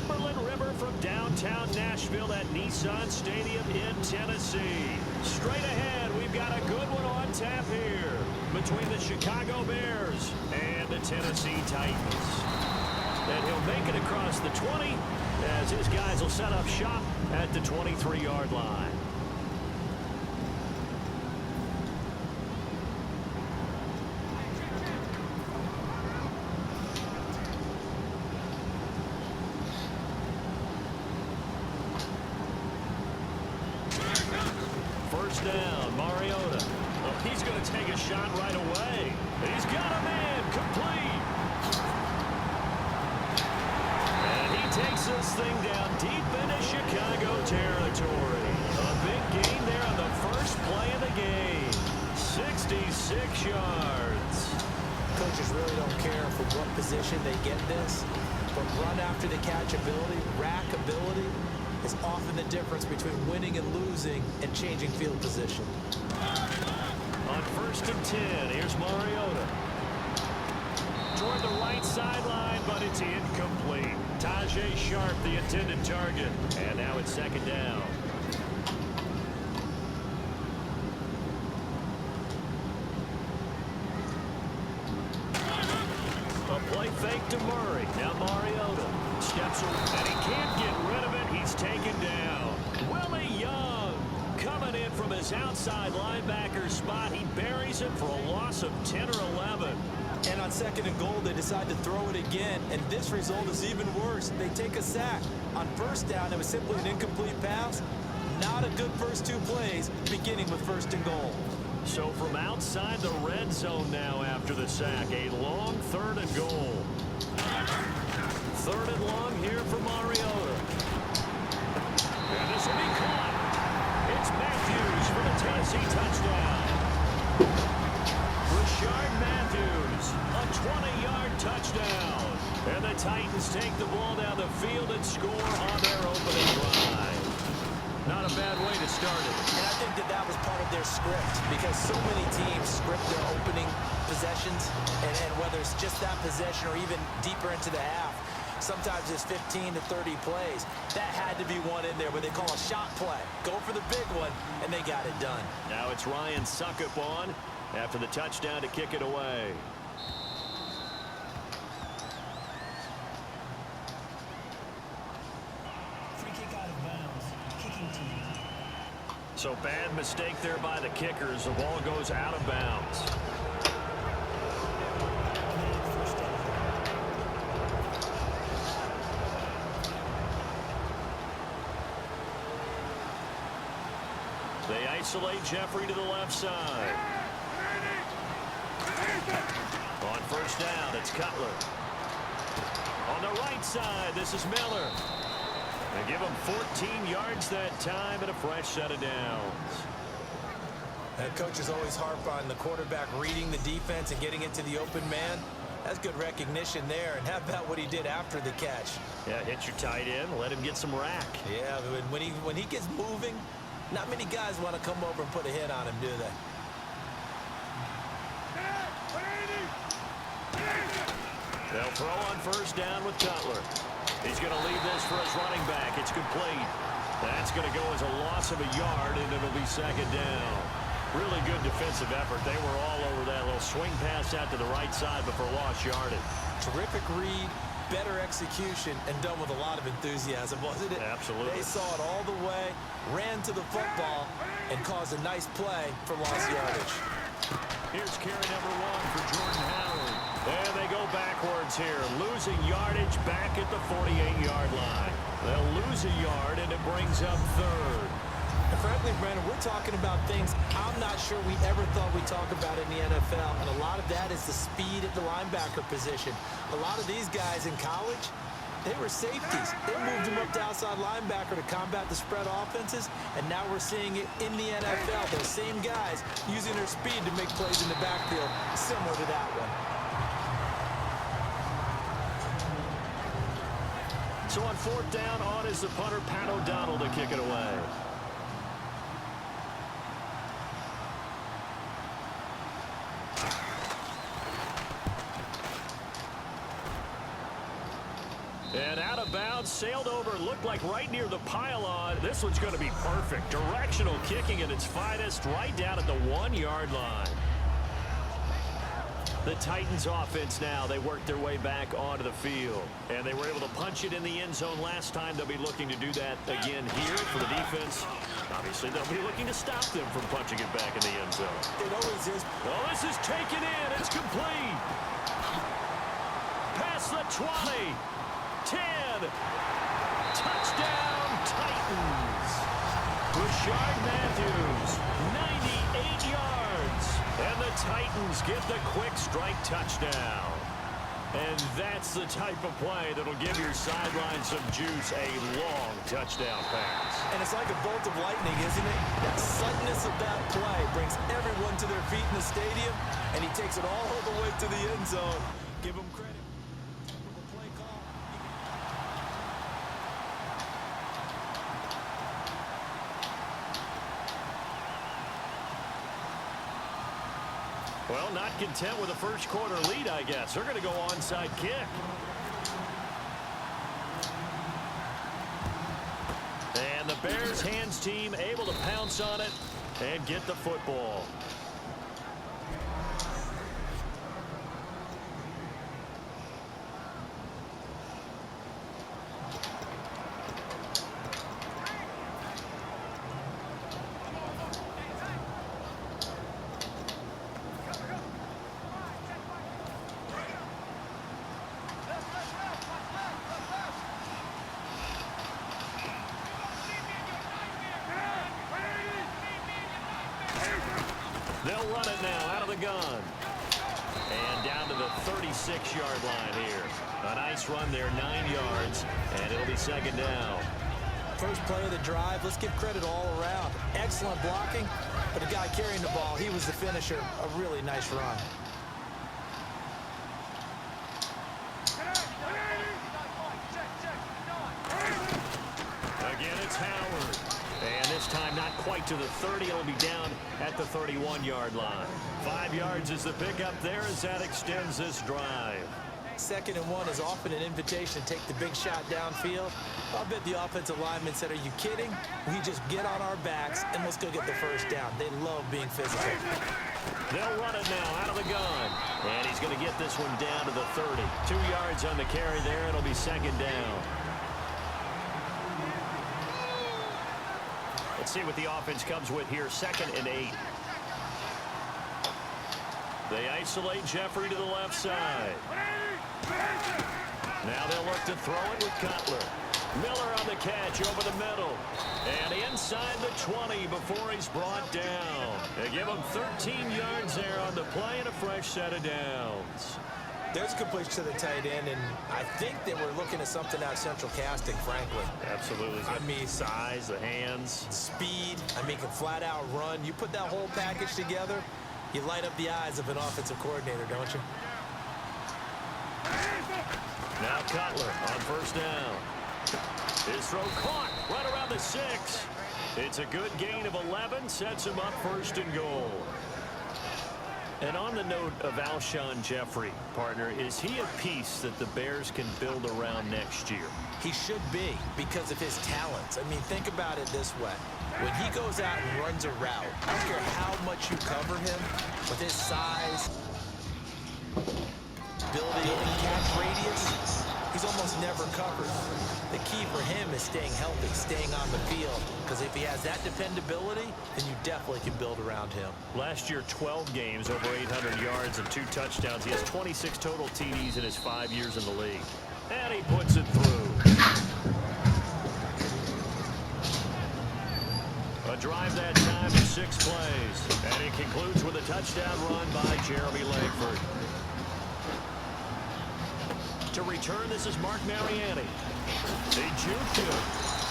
Cumberland River from downtown Nashville at Nissan Stadium in Tennessee. Straight ahead, we've got a good one on tap here between the Chicago Bears and the Tennessee Titans. And he'll make it across the 20 as his guys will set up shop at the 23-yard line. First down, Mariota. Oh, he's going to take a shot right away. He's got a man complete. And he takes this thing down deep into Chicago territory. A big gain there on the first play of the game. 66 yards. Coaches really don't care for what position they get this, but run after the catch ability, rack ability, is often the difference between winning and losing and changing field position. On 1st and 10, here's Mariota. Toward the right sideline, but it's incomplete. Tajay Sharp, the intended target. And now it's 2nd down. A play fake to Murray. Now Mariota steps away, and he can't get rid of it. He's taken down. Willie Young coming in from his outside linebacker spot. He buries it for a loss of 10 or 11. And on 2nd and goal, they decide to throw it again, and this result is even worse. They take a sack. On 1st down, it was simply an incomplete pass. Not a good first 2 plays, beginning with 1st and goal. So from outside the red zone now after the sack, a long 3rd and goal. 3rd and long here for Mariota. And this will be caught. It's Matthews for the Tennessee touchdown. Rashard Matthews, a 20-yard touchdown. And the Titans take the ball down the field and score on their opening drive. Not a bad way to start it. And I think that was part of their script, because so many teams script their opening possessions, and whether it's just that possession or even deeper into the half, sometimes it's 15 to 30 plays. That had to be one in there where they call a shot play. Go for the big one, and they got it done. Now it's Ryan Suckup on after the touchdown to kick it away. So bad mistake there by the kickers. The ball goes out of bounds. They isolate Jeffrey to the left side. On 1st down, it's Cutler. On the right side, this is Miller. They give him 14 yards that time and a fresh set of downs. And coaches always harp on the quarterback reading the defense and getting into the open man. That's good recognition there. And how about what he did after the catch? Yeah, hit your tight end, let him get some rack. Yeah, when he gets moving, not many guys want to come over and put a hit on him, do they? They'll throw on 1st down with Cutler. He's going to leave this for his running back. It's complete. That's going to go as a loss of a yard, and it'll be 2nd down. Really good defensive effort. They were all over that little swing pass out to the right side before lost yardage. Terrific read, better execution, and done with a lot of enthusiasm, wasn't it? Absolutely. They saw it all the way, ran to the football, and caused a nice play for lost yardage. Here's carry number 1 for Jordan Howard. And they go backwards here, losing yardage back at the 48-yard line. They'll lose a yard, and it brings up 3rd. And frankly, Brandon, we're talking about things I'm not sure we ever thought we'd talk about in the NFL, and a lot of that is the speed at the linebacker position. A lot of these guys in college, they were safeties. They moved them up to outside linebacker to combat the spread offenses, and now we're seeing it in the NFL. Those same guys using their speed to make plays in the backfield, similar to that one. So on 4th down, on is the punter, Pat O'Donnell, to kick it away. And out of bounds, sailed over, looked like right near the pylon. This one's going to be perfect. Directional kicking at its finest, right down at the 1-yard line. The Titans offense now, they worked their way back onto the field. And they were able to punch it in the end zone last time. They'll be looking to do that again here for the defense. Obviously, they'll be looking to stop them from punching it back in the end zone. It always is. Oh, this is taken in. It's complete. Past the 20. 10. Touchdown, Titans. Rashard Matthews, 98 yards. And the Titans get the quick strike touchdown. And that's the type of play that'll give your sideline some juice, a long touchdown pass. And it's like a bolt of lightning, isn't it? That suddenness of that play brings everyone to their feet in the stadium, and he takes it all the way to the end zone. Give him credit. Typical play call. Well, not content with a first quarter lead, I guess. They're going to go onside kick. And the Bears hands team able to pounce on it and get the football. They'll run it now out of the gun. And down to the 36-yard line here. A nice run there, 9 yards, and it'll be second down. First play of the drive, let's give credit all around. Excellent blocking, but the guy carrying the ball, he was the finisher. A really nice run. Again, it's Howard. And this time not quite to the 30. It'll be down at the 31-yard line. 5 yards is the pickup there as that extends this drive. 2nd and 1 is often an invitation to take the big shot downfield. I'll bet the offensive lineman said, are you kidding? We just get on our backs and let's go get the first down. They love being physical. They'll run it now out of the gun. And he's going to get this one down to the 30. 2 yards on the carry there. It'll be second down. Let's see what the offense comes with here. 2nd and 8. They isolate Jeffrey to the left side. Now they'll look to throw it with Cutler. Miller on the catch over the middle. And inside the 20 before he's brought down. They give him 13 yards there on the play and a fresh set of downs. There's a completion to the tight end, and I think they were looking at something out of central casting, frankly. Absolutely. I mean, size, the hands. Speed, I mean, can flat out run. You put that whole package together, you light up the eyes of an offensive coordinator, don't you? Now Cutler on first down. His throw caught right around the 6. It's a good gain of 11, sets him up 1st and goal. And on the note of Alshon Jeffrey, partner, is he a piece that the Bears can build around next year? He should be because of his talents. I mean, think about it this way. When he goes out and runs a route, I don't care how much you cover him, with his size, ability and catch radius, he's almost never covered. The key for him is staying healthy, staying on the field, because if he has that dependability, then you definitely can build around him. Last year, 12 games, over 800 yards and 2 touchdowns. He has 26 total TDs in his 5 years in the league. And he puts it through. A drive that time of 6 plays. And it concludes with a touchdown run by Jeremy Langford. To return, this is Mark Mariani. They juke him,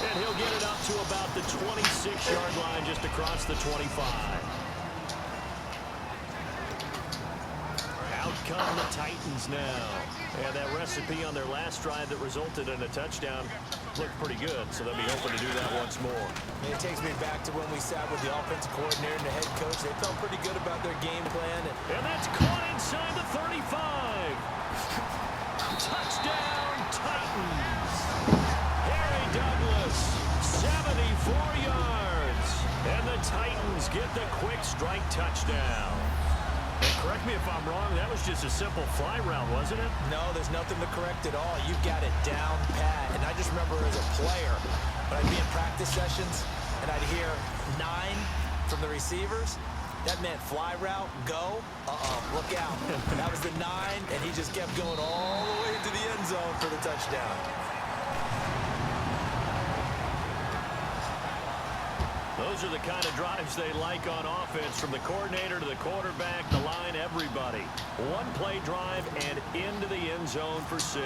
and he'll get it up to about the 26-yard line, just across the 25. Out come the Titans now. And that recipe on their last drive that resulted in a touchdown looked pretty good, so they'll be hoping to do that once more. And it takes me back to when we sat with the offensive coordinator and the head coach. They felt pretty good about their game plan. And that's caught inside the 35. Touchdown, Titans. correct me if I'm wrong, that was just a simple fly route, wasn't it? No, there's nothing to correct at all. You've got it down pat. And I just remember as a player, when I'd be in practice sessions and I'd hear 9 from the receivers, that meant fly route, go, look out. That was the 9, and he just kept going all the way into the end zone for the touchdown. Those are the kind of drives they like on offense, from the coordinator to the quarterback, the line, everybody. One-play drive and into the end zone for 6.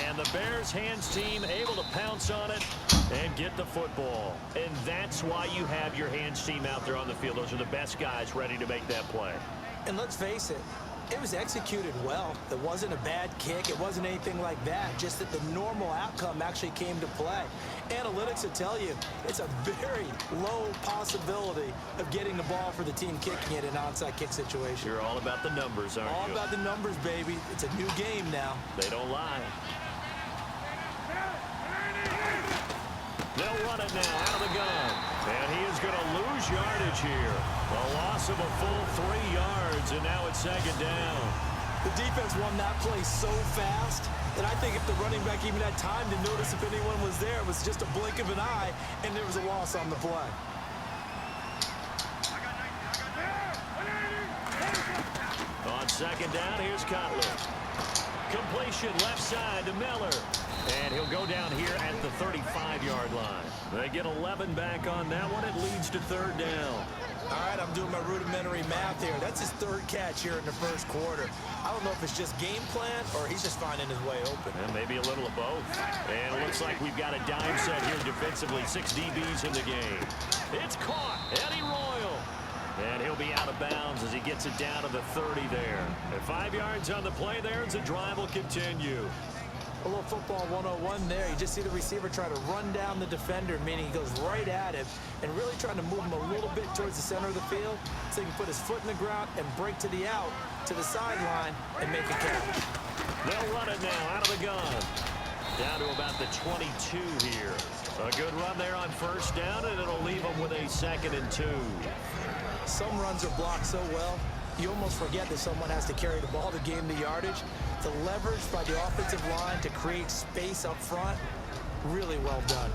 And the Bears hands team able to pounce on it and get the football. And that's why you have your hands team out there on the field. Those are the best guys ready to make that play. And let's face it, it was executed well. It wasn't a bad kick. It wasn't anything like that. Just that the normal outcome actually came to play. Analytics will tell you it's a very low possibility of getting the ball for the team kicking it in an onside kick situation. You're all about the numbers, aren't you? All about the numbers, baby. It's a new game now. They don't lie. They'll run it now out of the gun. And he is going to lose yardage here. A loss of a full 3 yards, and now it's 2nd down. The defense won that play so fast that I think if the running back even had time to notice if anyone was there, it was just a blink of an eye, and there was a loss on the play. On 2nd down, here's Cutler. Completion left side to Miller. And he'll go down here at the 35-yard line. They get 11 back on that one. It leads to 3rd down. All right, I'm doing my rudimentary math here. That's his 3rd catch here in the 1st quarter. I don't know if it's just game plan or he's just finding his way open. And maybe a little of both. And it looks like we've got a dime set here defensively. 6 DBs in the game. It's caught. Eddie Royal. And he'll be out of bounds as he gets it down to the 30 there. And 5 yards on the play there as the drive will continue. A little football 101 there. You just see the receiver try to run down the defender, meaning he goes right at him and really trying to move him a little bit towards the center of the field so he can put his foot in the ground and break to the out, to the sideline, and make a catch. They'll run it now out of the gun. Down to about the 22 here. A good run there on 1st down, and it'll leave them with a 2nd and 2. Some runs are blocked so well, you almost forget that someone has to carry the ball to gain the yardage. The leverage by the offensive line to create space up front, really well done.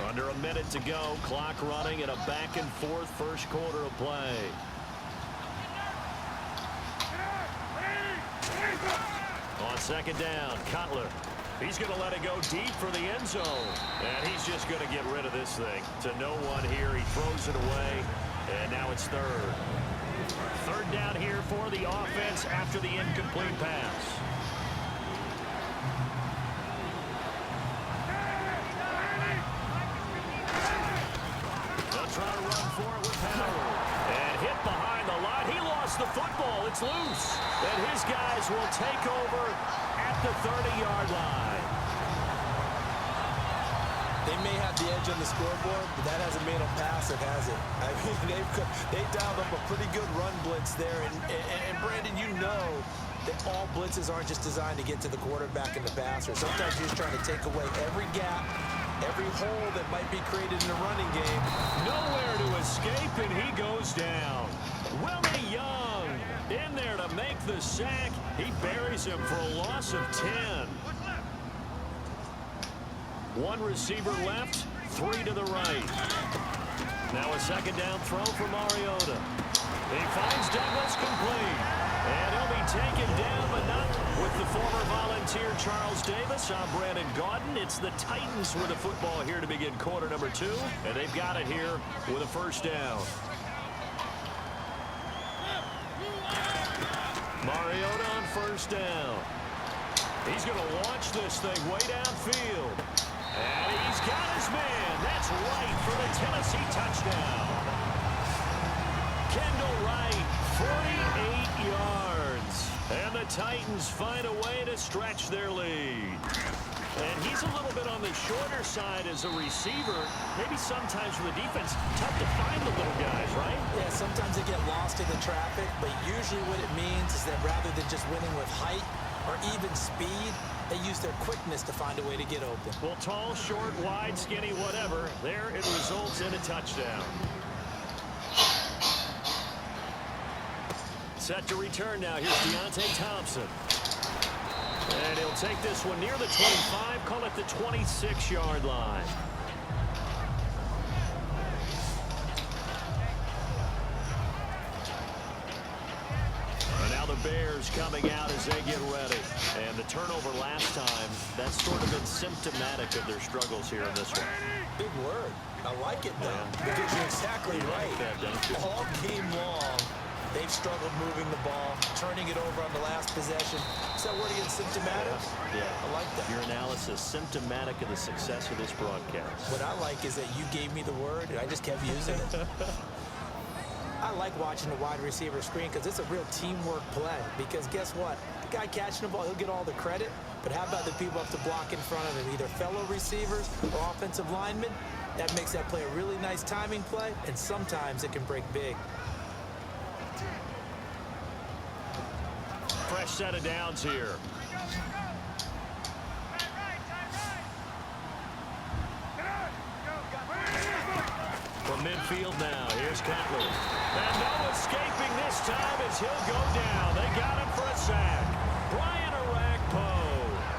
Under a minute to go, clock running in a back-and-forth 1st quarter of play. On 2nd down, Cutler. He's going to let it go deep for the end zone. And he's just going to get rid of this thing. To no one here, he throws it away. And now it's 3rd. 3rd down here for the offense after the incomplete pass. They'll try to run for it with power. And hit behind the line. He lost the football. It's loose. And his guys will take over at the 30-yard line. They may have the edge on the scoreboard, but that hasn't made them passive, has it? I mean, they've dialed up a pretty good run blitz there. And Brandon, you know that all blitzes aren't just designed to get to the quarterback and the passer. Sometimes you're just trying to take away every gap, every hole that might be created in the running game. Nowhere to escape, and he goes down. Willie Young in there to make the sack. He buries him for a loss of 10. 1 receiver left, 3 to the right. Now a 2nd down throw for Mariota. He finds Douglas complete. And he'll be taken down, but not with the former Volunteer Charles Davis. I'm Brandon Gaudin. It's the Titans with the football here to begin quarter number 2. And they've got it here with a 1st down. Mariota on 1st down. He's going to launch this thing way downfield. And he's got his man. That's Wright for the Tennessee touchdown. Kendall Wright, 48 yards. And the Titans find a way to stretch their lead. And he's a little bit on the shorter side as a receiver. Maybe sometimes for the defense, tough to find the little guys, right? Yeah, sometimes they get lost in the traffic, but usually what it means is that rather than just winning with height or even speed, They use their quickness to find a way to get open. Well, tall, short, wide, skinny, whatever. There it results in a touchdown. Set to return now. Here's Deontay Thompson. And he'll take this one near the 25, call it the 26-yard line. And now the Bears coming out as they get ready. And the turnover last time, that's sort of been symptomatic of their struggles here in this one. Big word. I like it, though, because you're exactly right. All game long, they've struggled moving the ball, turning it over on the last possession. So what are you, symptomatic? Yeah. I like that. Your analysis, symptomatic of the success of this broadcast. What I like is that you gave me the word, and I just kept using it. I like watching the wide receiver screen because it's a real teamwork play. Because guess what? The guy catching the ball, he'll get all the credit. But how about the people up to block in front of him, either fellow receivers or offensive linemen? That makes that play a really nice timing play, and sometimes it can break big. Fresh set of downs here. From midfield now, here's Cutler. And no escaping this time as he'll go down. They got him for a sack. Brian Arakpo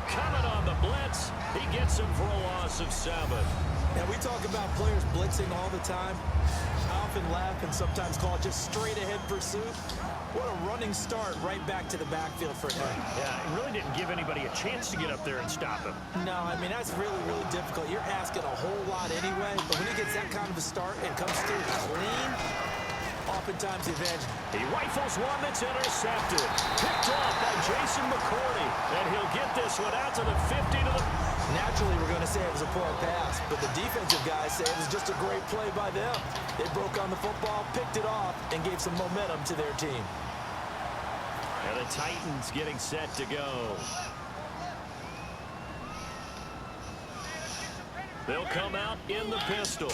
coming on the blitz. He gets him for a loss of 7. Now, we talk about players blitzing all the time. I often laugh and sometimes call it just straight-ahead pursuit. What a running start right back to the backfield for him. Yeah, it really didn't give anybody a chance to get up there and stop him. No, I mean, that's really, really difficult. You're asking a whole lot anyway, but when he gets that kind of a start and comes through clean, oftentimes the advantage. He rifles one that's intercepted. Picked off by Jason McCourty. And he'll get this one out to the 50 to the... Naturally, we're going to say it was a poor pass, but the defensive guys say it was just a great play by them. They broke on the football, picked it off, and gave some momentum to their team. And the Titans getting set to go. They'll come out in the pistol.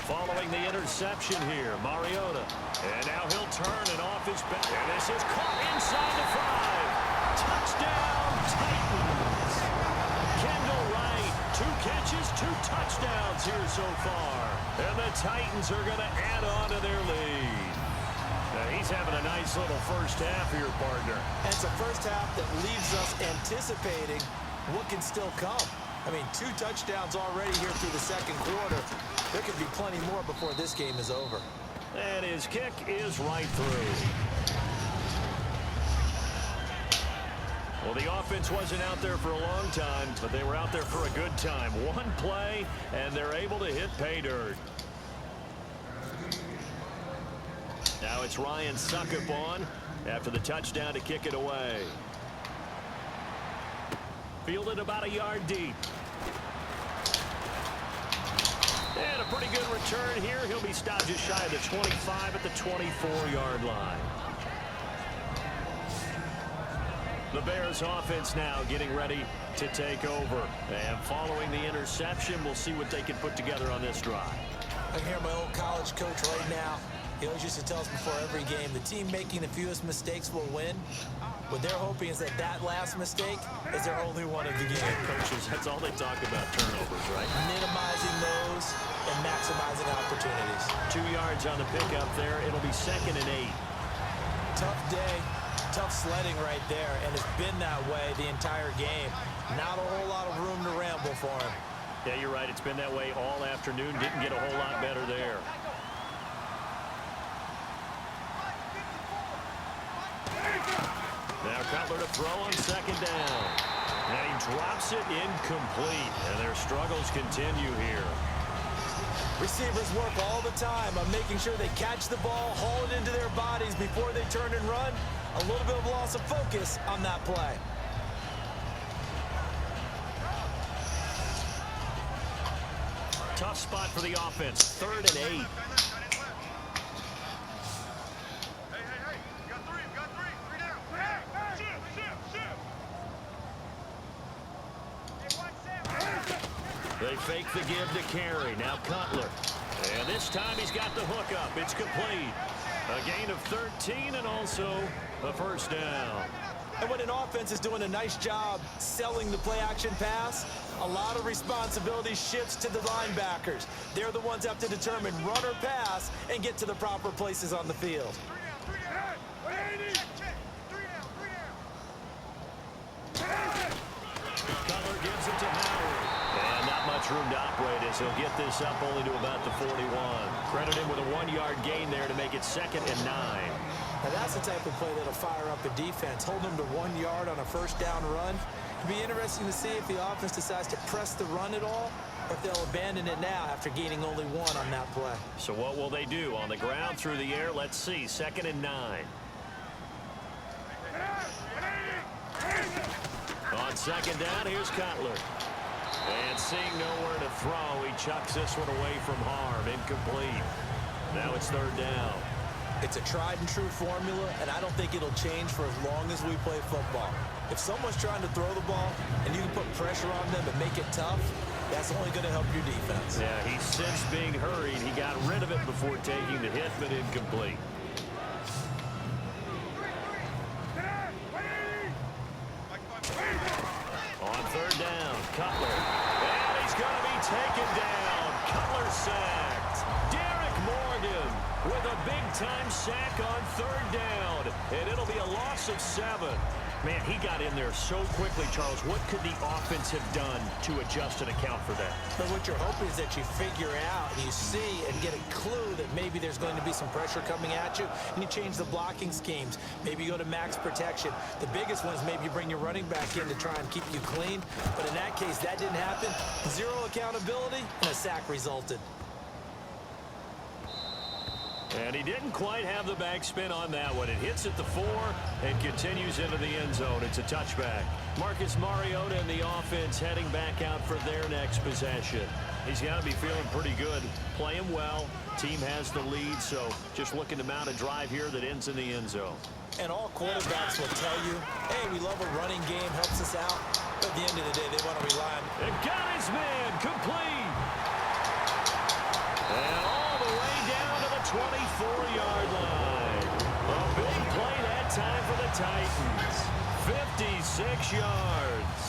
Following the interception here, Mariota. And now he'll turn and off his back. And this is caught inside the 5. Touchdown, Titans. Kendall Wright, 2 catches, 2 touchdowns here so far. And the Titans are going to add on to their lead. Now he's having a nice little first half here, partner. And it's a first half that leaves us anticipating what can still come. I mean, 2 touchdowns already here through the second quarter. There could be plenty more before this game is over. And his kick is right through. Well, the offense wasn't out there for a long time, but they were out there for a good time. 1 play, and they're able to hit pay dirt. Now it's Ryan Suckup on after the touchdown to kick it away. Fielded about a yard deep. And a pretty good return here. He'll be stopped just shy of the 25 at the 24-yard line. The Bears offense now getting ready to take over. And following the interception, we'll see what they can put together on this drive. I can hear my old college coach right now. He always used to tell us before every game, the team making the fewest mistakes will win. What they're hoping is that last mistake is their only one of the game. Coaches, that's all they talk about, turnovers, right? Minimizing those and maximizing opportunities. 2 yards on the pickup there. It'll be 2nd and 8. Tough day, tough sledding right there, and it's been that way the entire game. Not a whole lot of room to ramble for him. Yeah, you're right. It's been that way all afternoon. Didn't get a whole lot better there. Now Cutler to throw on 2nd down. And he drops it incomplete. And their struggles continue here. Receivers work all the time on making sure they catch the ball, haul it into their bodies before they turn and run. A little bit of loss of focus on that play. Tough spot for the offense. 3rd and 8. They fake the give to carry. Now Cutler. And this time he's got the hook up. It's complete. A gain of 13 and also a first down. And when an offense is doing a nice job selling the play-action pass, a lot of responsibility shifts to the linebackers. They're the ones that have to determine run or pass and get to the proper places on the field. Cutler gives it to Howard. And not much room to operate as he'll get this up only to about the 41. Credit him with a 1-yard gain there to make it 2nd and 9. Now that's the type of play that'll fire up a defense. Hold them to 1 yard on a first down run. It'll be interesting to see if the offense decides to press the run at all, or if they'll abandon it now after gaining only 1 on that play. So what will they do? On the ground, through the air? Let's see. 2nd and 9. On 2nd down, here's Cutler. And seeing nowhere to throw, he chucks this one away from harm. Incomplete. Now it's 3rd down. It's a tried and true formula, and I don't think it'll change for as long as we play football. If someone's trying to throw the ball and you can put pressure on them and make it tough, that's only going to help your defense. Yeah, he sensed being hurried. He got rid of it before taking the hit, but incomplete. On 3rd down, Cutler. And he's going to be taken down. Cutler sacked. Derek Morgan with a big-time sack on 3rd down. And it'll be a loss of 7. Man, he got in there so quickly, Charles. What could the offense have done to adjust and account for that? But what you're hoping is that you figure out, and you see and get a clue that maybe there's going to be some pressure coming at you, and you change the blocking schemes. Maybe you go to max protection. The biggest one is maybe you bring your running back in to try and keep you clean. But in that case, that didn't happen. 0 accountability, and a sack resulted. And he didn't quite have the backspin on that one. It hits at the 4 and continues into the end zone. It's a touchback. Marcus Mariota and the offense heading back out for their next possession. He's got to be feeling pretty good, playing well. Team has the lead, so just looking to mount a drive here that ends in the end zone. And all quarterbacks will tell you, hey, we love a running game, helps us out. But at the end of the day, they want to rely on. And got his man, complete. And all the way down to the 24-yard line. A big play that time for the Titans. 56 yards.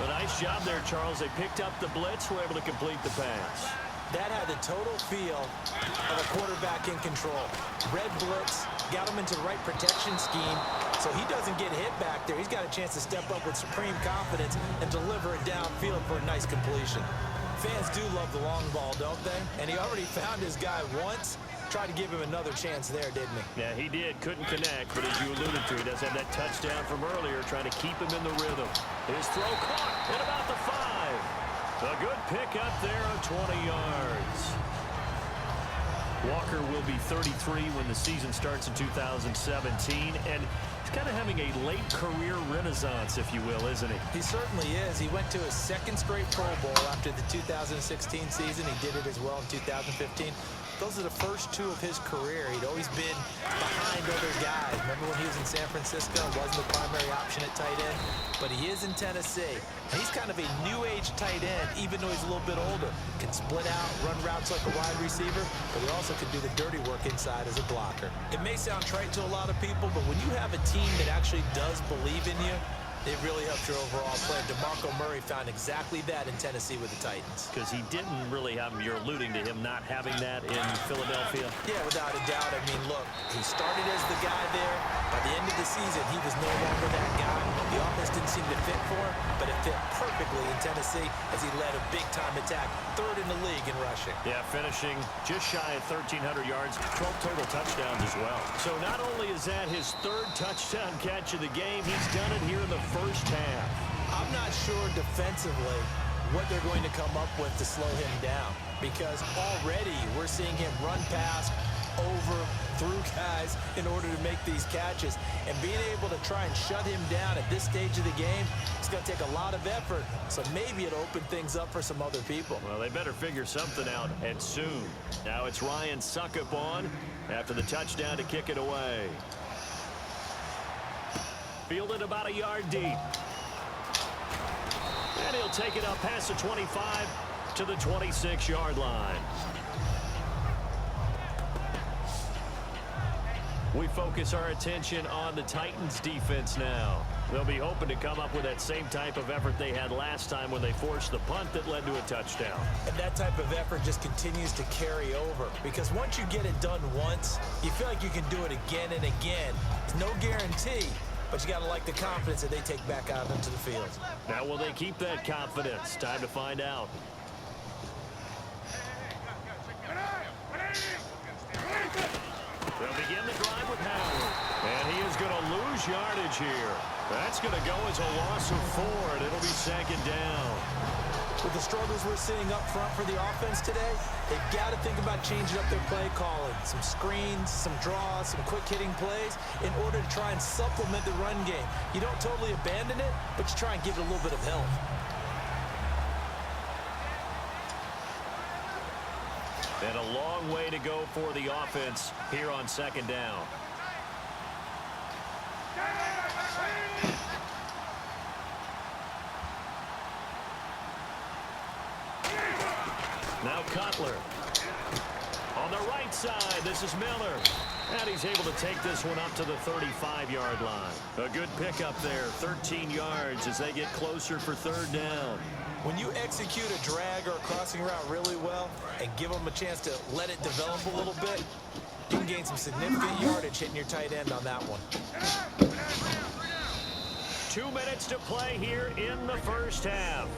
A nice job there, Charles. They picked up the blitz, were able to complete the pass. That had the total feel of a quarterback in control. Red blitz, got him into the right protection scheme, so he doesn't get hit back there. He's got a chance to step up with supreme confidence and deliver it downfield for a nice completion. Fans do love the long ball, don't they? And he already found his guy once. Tried to give him another chance there, didn't he? Yeah, he did. Couldn't connect, but as you alluded to, he does have that touchdown from earlier, trying to keep him in the rhythm. His throw caught at about the 5. A good pick up there of 20 yards. Walker will be 33 when the season starts in 2017, and he's kind of having a late career renaissance, if you will, isn't he? He certainly is. He went to his 2nd straight Pro Bowl after the 2016 season. He did it as well in 2015. Those are the first 2 of his career. He'd always been behind other guys. Remember when he was in San Francisco? Wasn't the primary option at tight end, but he is in Tennessee. And he's kind of a new age tight end, even though he's a little bit older. Can split out, run routes like a wide receiver, but he also can do the dirty work inside as a blocker. It may sound trite to a lot of people, but when you have a team that actually does believe in you, it really helps your overall play. DeMarco Murray found exactly that in Tennessee with the Titans. Because he didn't really have, you're alluding to him not having that in Philadelphia. Yeah, without a doubt. I mean, look, he started as the guy there. By the end of the season, he was no longer that guy. The offense didn't seem to fit for him, but it fit perfectly in Tennessee as he led a big-time attack, 3rd in the league in rushing. Yeah, finishing just shy of 1,300 yards, 12 total touchdowns as well. So not only is that his 3rd touchdown catch of the game, he's done it here in the first half. I'm not sure defensively what they're going to come up with to slow him down, because already we're seeing him run past, over, through guys in order to make these catches. And being able to try and shut him down at this stage of the game, it's going to take a lot of effort. So maybe it'll open things up for some other people. Well, they better figure something out, and soon. Now it's Ryan Suckup on after the touchdown to kick it away. Fielded about a yard deep. And he'll take it up past the 25 to the 26-yard line. We focus our attention on the Titans defense now. They'll be hoping to come up with that same type of effort they had last time when they forced the punt that led to a touchdown. And that type of effort just continues to carry over, because once you get it done once, you feel like you can do it again and again. It's no guarantee, but you got to like the confidence that they take back out into the field. Now, will they keep that confidence? Time to find out. They'll begin the drive with Howard. And he is going to lose yardage here. That's going to go as a loss of 4, and it'll be second down. With the struggles we're seeing up front for the offense today, they've got to think about changing up their play calling. Some screens, some draws, some quick-hitting plays in order to try and supplement the run game. You don't totally abandon it, but you try and give it a little bit of help. And a long way to go for the offense here on second down. Now Cutler. On the right side, this is Miller. And he's able to take this one up to the 35-yard line. A good pickup there, 13 yards as they get closer for third down. When you execute a drag or a crossing route really well and give them a chance to let it develop a little bit, you can gain some significant yardage hitting your tight end on that one. 2 minutes to play here in the first half.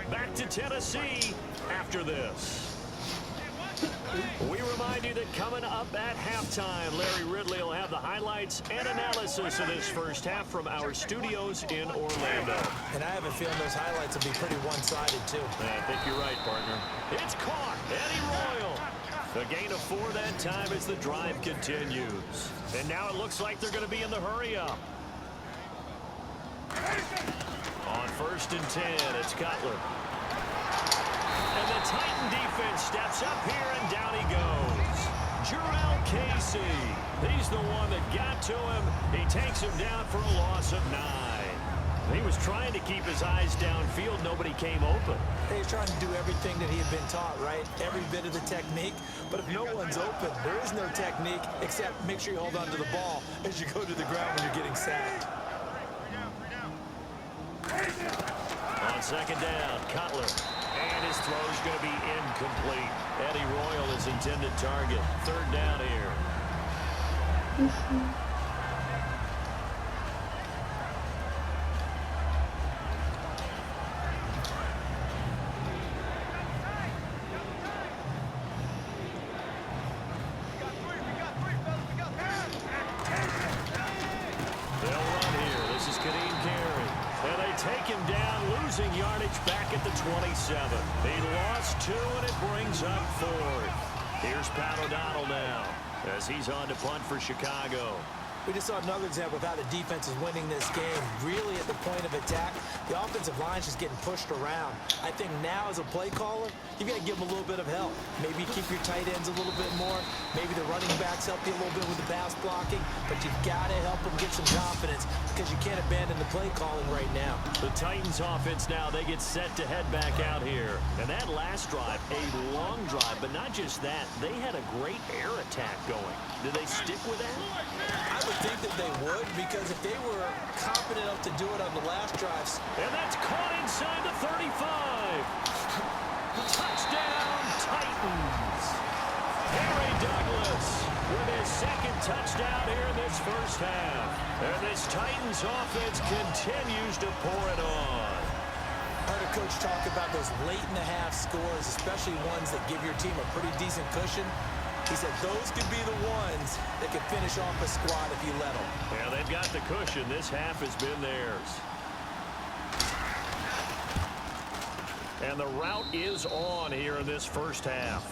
Back to Tennessee after this. We remind you that coming up at halftime, Larry Ridley will have the highlights and analysis of this first half from our studios in Orlando. And I have a feeling those highlights will be pretty one-sided, too. I think you're right, partner. It's caught. Eddie Royal. A gain of 4 that time as the drive continues. And now it looks like they're going to be in the hurry-up. On 1st and 10, it's Cutler. And the Titan defense steps up here, and down he goes. Jurrell Casey. He's the one that got to him. He takes him down for a loss of 9. He was trying to keep his eyes downfield. Nobody came open. He's trying to do everything that he had been taught, right? Every bit of the technique. But if no one's open, there is no technique except make sure you hold on to the ball as you go to the ground when you're getting sacked. On second down, Cutler. And his throw is going to be incomplete. Eddie Royal is intended target. Third down here. Take him down, losing yardage back at the 27. He lost 2, and it brings up 4th. Here's Pat O'Donnell now as he's on to punt for Chicago. We just saw another example of how the defense is winning this game. Really at the point of attack, the offensive line's just getting pushed around. I think now as a play caller, you've got to give them a little bit of help. Maybe keep your tight ends a little bit more. Maybe the running backs help you a little bit with the pass blocking. But you've got to help them get some confidence because you can't abandon the play calling right now. The Titans offense now, they get set to head back out here. And that last drive, a long drive, but not just that. They had a great air attack going. Did they stick with that? I would think that they would, because if they were confident enough to do it on the last drives. And that's caught inside the 35. Touchdown, Titans. Harry Douglas with his second touchdown here in this first half. And this Titans offense continues to pour it on. I heard a coach talk about those late-in-the-half scores, especially ones that give your team a pretty decent cushion. He said those could be the ones that could finish off a squad if you let them. Yeah, they've got the cushion. This half has been theirs. And the route is on here in this first half.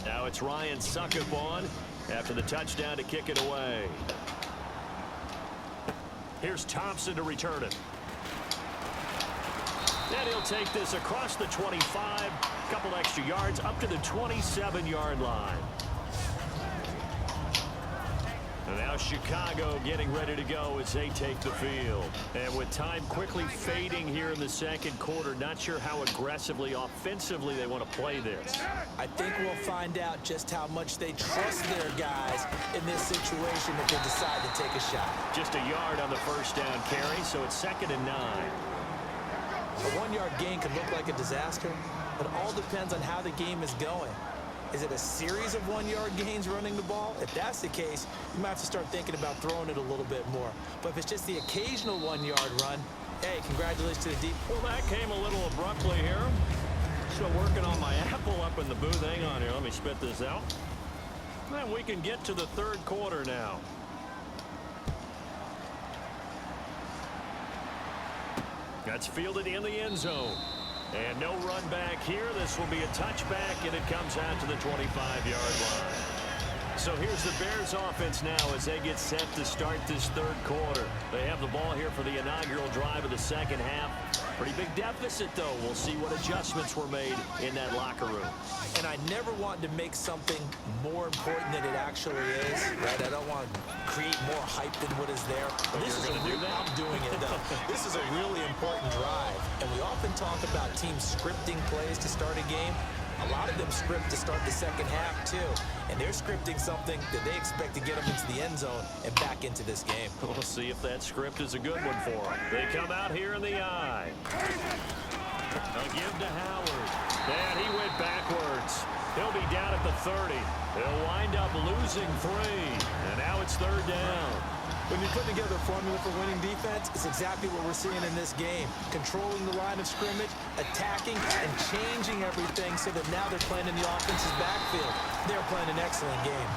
Now it's Ryan Suckup on after the touchdown to kick it away. Here's Thompson to return it. And he'll take this across the 25, a couple extra yards, up to the 27-yard line. And now Chicago getting ready to go as they take the field. And with time quickly fading here in the second quarter, not sure how aggressively, offensively they want to play this. I think we'll find out just how much they trust their guys in this situation if they decide to take a shot. Just a yard on the first down carry, so it's 2nd and 9. A 1-yard gain can look like a disaster, but it all depends on how the game is going. Is it a series of 1-yard gains running the ball? If that's the case, you might have to start thinking about throwing it a little bit more. But if it's just the occasional 1-yard run, hey, congratulations to the deep. Well, that came a little abruptly here. Still working on my apple up in the booth. Hang on here. Let me spit this out. Then we can get to the third quarter now. That's fielded in the end zone. And no run back here. This will be a touchback, and it comes out to the 25-yard line. So here's the Bears offense now as they get set to start this third quarter. They have the ball here for the inaugural drive of the second half. Pretty big deficit, though. We'll see what adjustments were made in that locker room. And I never want to make something more important than it actually is, right? I don't want to create more hype than what is there. But this is a real, I'm doing it, though. This is a really important drive. And we often talk about teams scripting plays to start a game. A lot of them script to start the second half, too. And they're scripting something that they expect to get them into the end zone and back into this game. We'll see if that script is a good one for them. They come out here in the eye. A give to Howard. And he went backwards. He'll be down at the 30. They'll wind up losing 3. And now it's 3rd down. When you put together a formula for winning defense, it's exactly what we're seeing in this game. Controlling the line of scrimmage, attacking, and changing everything so that now they're playing in the offense's backfield. They're playing an excellent game.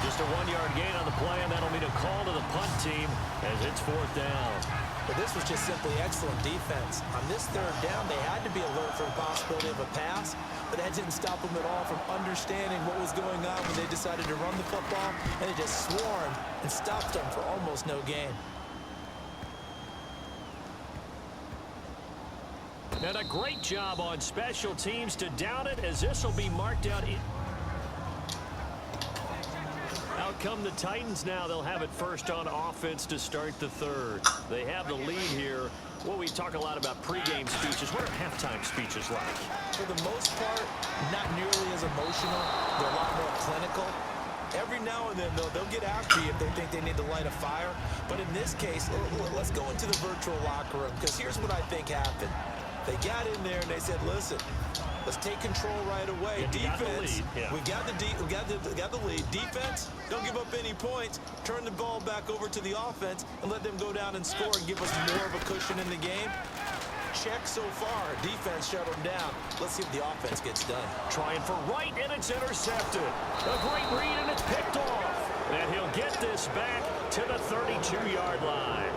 Just a 1-yard gain on the play, and that'll mean a call to the punt team as it's 4th down. But this was just simply excellent defense. On this 3rd down, they had to be alert for the possibility of a pass, but that didn't stop them at all from understanding what was going on when they decided to run the football, and they just swarmed and stopped them for almost no gain. And a great job on special teams to down it, as this will be marked out. Out come the Titans now. They'll have it first on offense to start the 3rd. They have the lead here. Well, we talk a lot about pregame speeches. What are halftime speeches like? For the most part, not nearly as emotional. They're a lot more clinical. Every now and then, though, they'll get after you if they think they need to light a fire. But in this case, let's go into the virtual locker room, because here's what I think happened. They got in there and they said, listen, let's take control right away. Defense, we got the lead. Defense, don't give up any points. Turn the ball back over to the offense and let them go down and score and give us more of a cushion in the game. Check so far. Defense shut them down. Let's see if the offense gets done. Trying for right, and it's intercepted. A great read, and it's picked off. And he'll get this back to the 32-yard line.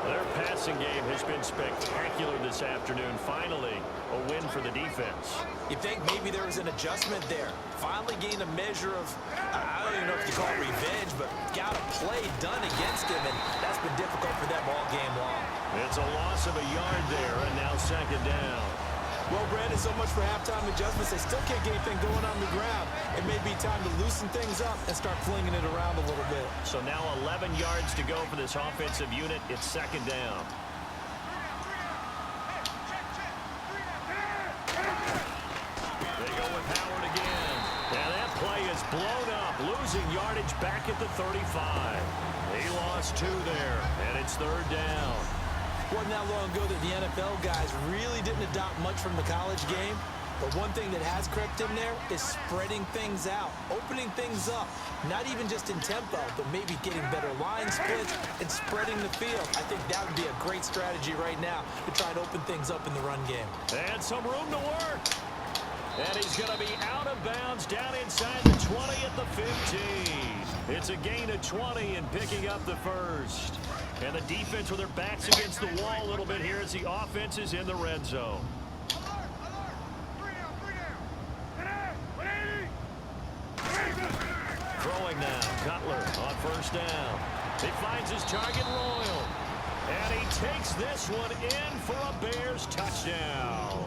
Their passing game has been spectacular this afternoon. Finally, a win for the defense. You think maybe there was an adjustment there. Finally gained a measure of, I don't even know if you call it revenge, but got a play done against him, and that's been difficult for them all game long. It's a loss of a yard there, and now 2nd down. Well, Brandon, so much for halftime adjustments. They still can't get anything going on the ground. It may be time to loosen things up and start flinging it around a little bit. So now 11 yards to go for this offensive unit. It's 2nd down. They go with Howard again. And that play is blown up, losing yardage back at the 35. He lost 2 there, and it's 3rd down. Wasn't that long ago that the NFL guys really didn't adopt much from the college game. But one thing that has crept in there is spreading things out, opening things up, not even just in tempo, but maybe getting better line splits and spreading the field. I think that would be a great strategy right now to try and open things up in the run game. And some room to work. And he's going to be out of bounds down inside the 20 at the 15. It's a gain of 20 and picking up the first. And the defense with their backs against the wall a little bit here as the offense is in the red zone. Throwing now, Cutler on first down. He finds his target, Royal. And he takes this one in for a Bears touchdown.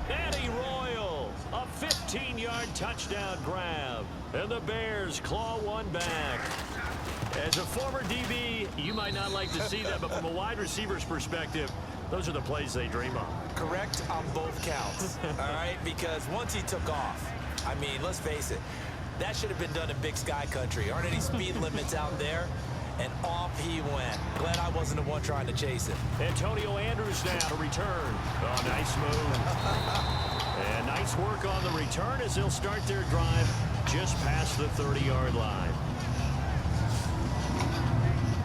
Eddie Royal, a 15-yard touchdown grab. And the Bears claw one back. As a former DB, you might not like to see that, but from a wide receiver's perspective, those are the plays they dream of. Correct on both counts, all right? Because once he took off, I mean, let's face it, that should have been done in Big Sky country. Aren't any speed limits out there? And off he went. Glad I wasn't the one trying to chase it. Antonio Andrews now to return. Oh, nice move. And nice work on the return as they'll start their drive just past the 30-yard line.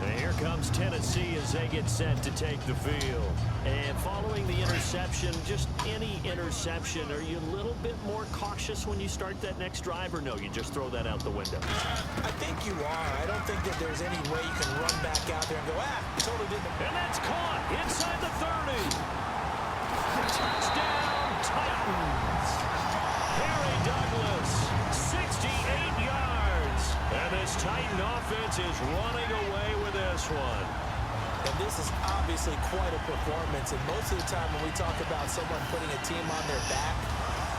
And here comes Tennessee as they get set to take the field. And following the interception, just any interception, are you a little bit more cautious when you start that next drive, or no, you just throw that out the window? I think you are. I don't think that there's any way you can run back out there and go, totally didn't. And that's caught inside the 30. Touchdown, Titans. Harry Douglas, 68 yards. And this Titan offense is running away with this one. And this is obviously quite a performance. And most of the time when we talk about someone putting a team on their back,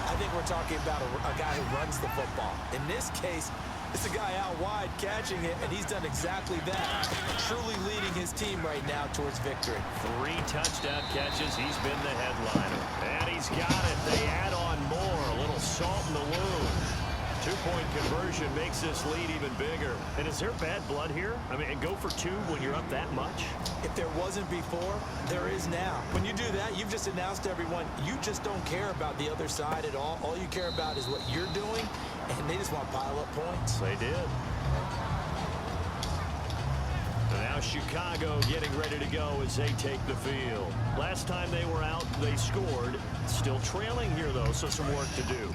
I think we're talking about a guy who runs the football. In this case, it's a guy out wide catching it, and he's done exactly that. Truly leading his team right now towards victory. 3 touchdown catches. He's been the headliner. And he's got it. They add on more. A little salt in the wound. 2-point conversion makes this lead even bigger. And is there bad blood here? I mean, and go for 2 when you're up that much? If there wasn't before, there is now. When you do that, you've just announced to everyone, you just don't care about the other side at all. All you care about is what you're doing, and they just want to pile up points. They did. And now Chicago getting ready to go as they take the field. Last time they were out, they scored. Still trailing here, though, so some work to do.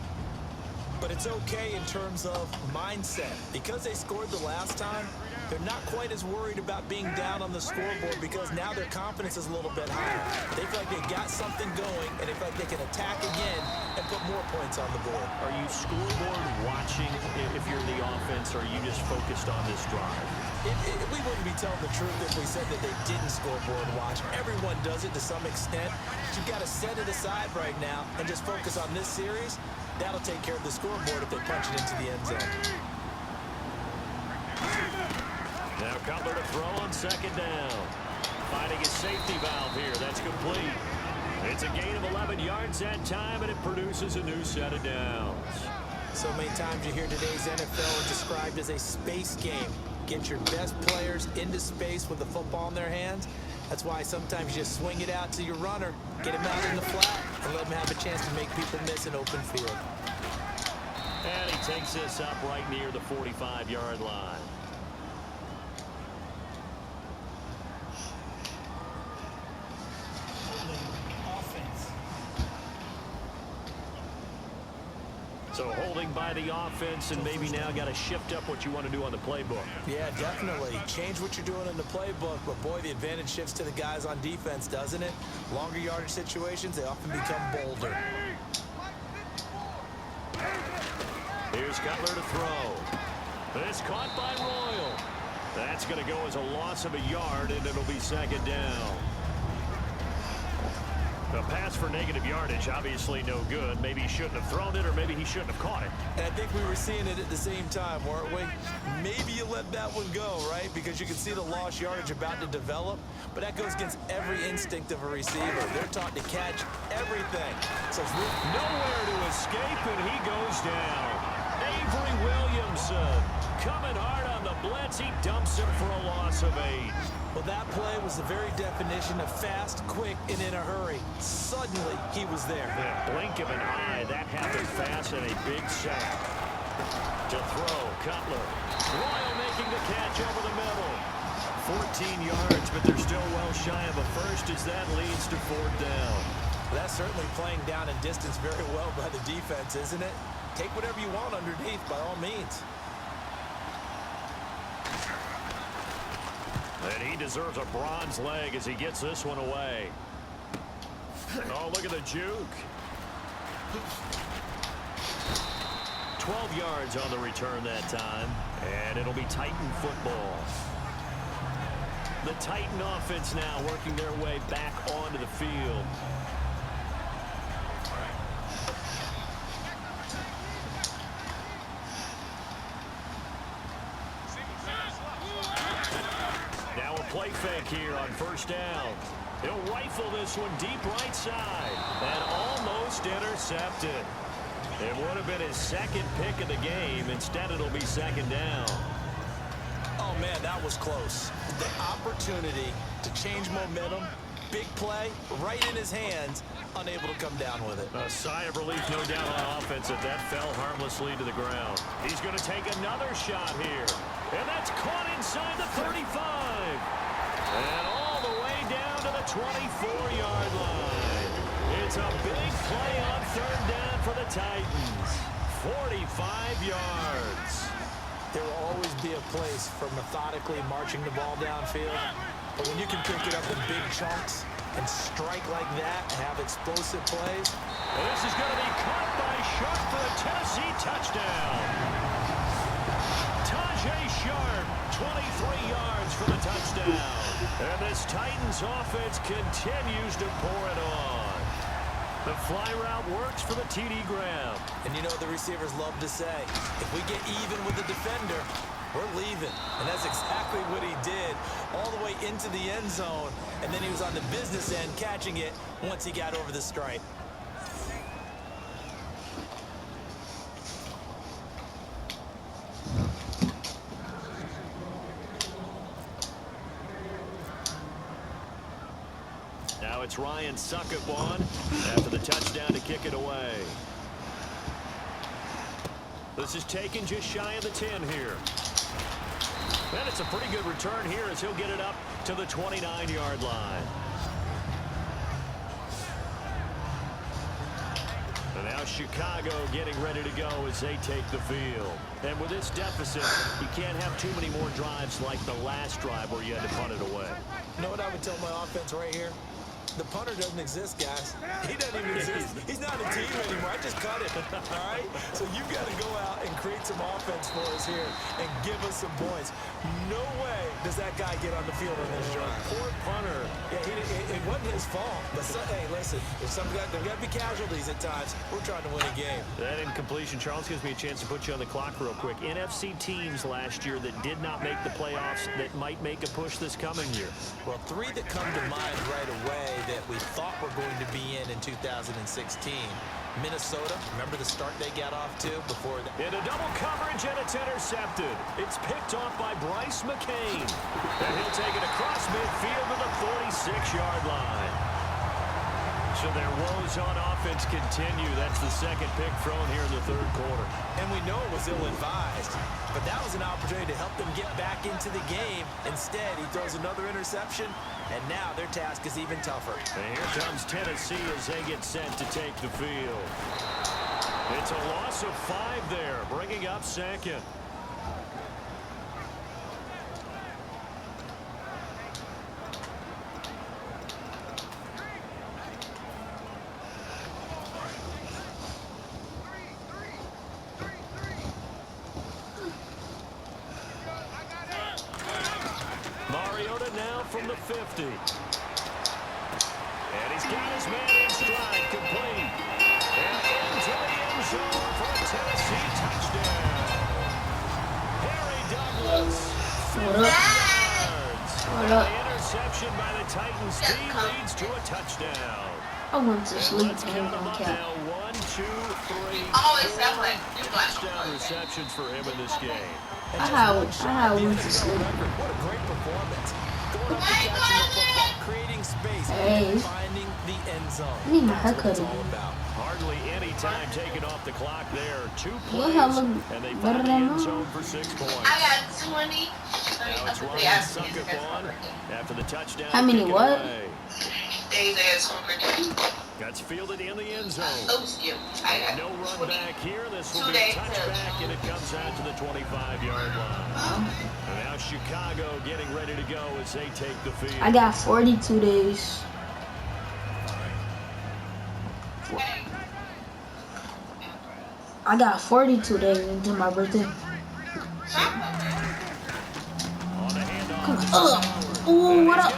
But it's okay in terms of mindset. Because they scored the last time, they're not quite as worried about being down on the scoreboard because now their confidence is a little bit higher. They feel like they've got something going, and they feel like they can attack again and put more points on the board. Are you scoreboard watching if you're in the offense, or are you just focused on this drive? We wouldn't be telling the truth if we said that they didn't scoreboard watch. Everyone does it to some extent. But you've got to set it aside right now and just focus on this series. That'll take care of the scoreboard if they punch it into the end zone. Now Cutler to throw on 2nd down. Finding his safety valve here. That's complete. It's a gain of 11 yards that time, and it produces a new set of downs. So many times you hear today's NFL described as a space game. Get your best players into space with the football in their hands. That's why sometimes you just swing it out to your runner, get him out in the flat, and let him have a chance to make people miss an open field. And he takes this up right near the 45-yard line. So holding by the offense, and maybe now got to shift up what you want to do on the playbook. Yeah, definitely. Change what you're doing in the playbook, but boy, the advantage shifts to the guys on defense, doesn't it? Longer yardage situations, they often become bolder. Here's Cutler to throw. It's caught by Royal. That's going to go as a loss of a yard, and it'll be 2nd down. The pass for negative yardage, obviously no good. Maybe he shouldn't have thrown it, or maybe he shouldn't have caught it. And I think we were seeing it at the same time, weren't we? Maybe you let that one go, right? Because you can see the lost yardage about to develop. But that goes against every instinct of a receiver. They're taught to catch everything. So it's really nowhere to escape, and he goes down. Avery Williamson coming hard on the blitz. He dumps him for a loss of 8. Well, that play was the very definition of fast, quick, and in a hurry. Suddenly, he was there. Yeah, blink of an eye. That happened fast, and a big sack. To throw, Cutler. Royal making the catch over the middle. 14 yards, but they're still well shy of a first as that leads to 4th down. That's certainly playing down in distance very well by the defense, isn't it? Take whatever you want underneath, by all means. And he deserves a bronze leg as he gets this one away. Oh, look at the juke. 12 yards on the return that time, and it'll be Titan football. The Titan offense now working their way back onto the field. here on first down. He'll rifle this one deep right side and almost intercepted. It would have been his second pick of the game. Instead, it'll be second down. Oh, man, that was close. The opportunity to change momentum, big play, right in his hands, unable to come down with it. A sigh of relief, no doubt, on offense that fell harmlessly to the ground. He's going to take another shot here. And that's caught inside the 35. And all the way down to the 24-yard line. It's a big play on third down for the Titans. 45 yards. There will always be a place for methodically marching the ball downfield. But when you can pick it up in big chunks and strike like that and have explosive plays. And this is going to be caught by Sharp for a Tennessee touchdown. Tajay Sharp, 23 yards for the touchdown. And this Titans offense continues to pour it on. The fly route works for the TD Graham. And you know the receivers love to say, if we get even with the defender, we're leaving. And that's exactly what he did, all the way into the end zone. And then he was on the business end catching it once he got over the stripe. Now it's Ryan Suckup on after the touchdown to kick it away. This is taken just shy of the 10 here. And it's a pretty good return here as he'll get it up to the 29-yard line. And now Chicago getting ready to go as they take the field. And with this deficit, you can't have too many more drives like the last drive where you had to punt it away. You know what I would tell my offense right here? The punter doesn't exist, guys. He doesn't even exist. He's not a team anymore. I just cut him, all right? So you've got to go out and create some offense for us here and give us some points. No way does that guy get on the field on this drive. Poor punter. Yeah, it wasn't his fault. But hey, listen, there's got to be casualties at times. We're trying to win a game. That incompletion, Charles, gives me a chance to put you on the clock real quick. NFC teams last year that did not make the playoffs that might make a push this coming year. Well, three that come to mind right away that we thought were going to be in 2016. Minnesota, remember the start they got off to before that? In a double coverage, and it's intercepted. It's picked off by Bryce McCain. And he'll take it across midfield to the 46-yard line. So their woes on offense continue. That's the second pick thrown here in the third quarter. And we know it was ill-advised, but that was an opportunity to help them get back into the game. Instead, he throws another interception, and now their task is even tougher. And here comes Tennessee as they get set to take the field. It's a loss of 5 there, bringing up second. From the 50. And he's got his man in stride, complete. And into the end zone for a Tennessee touchdown. Harry Douglas, 50 yards. And the interception by the Titans team leads to a touchdown. I went to sleep. Let's count them up now. 1, 2, 3, 4 touchdown receptions for him in this game. I went to sleep. What a great performance. Going up and catching the football, creating space, and finding the end zone. I need my haircut That's what it's all about. Hardly any time taken off the clock there. 2 plays, and they found the end zone for 6 points. I got 20. Now it's Ryan Suckup on after the touchdown. How many what? That's fielded in the end zone. No run back here. This will be a touchback, and it comes out to the 25-yard line. And now Chicago getting ready to go as they take the field. I got 42 days. I got 42 days until my birthday. Oh, what up?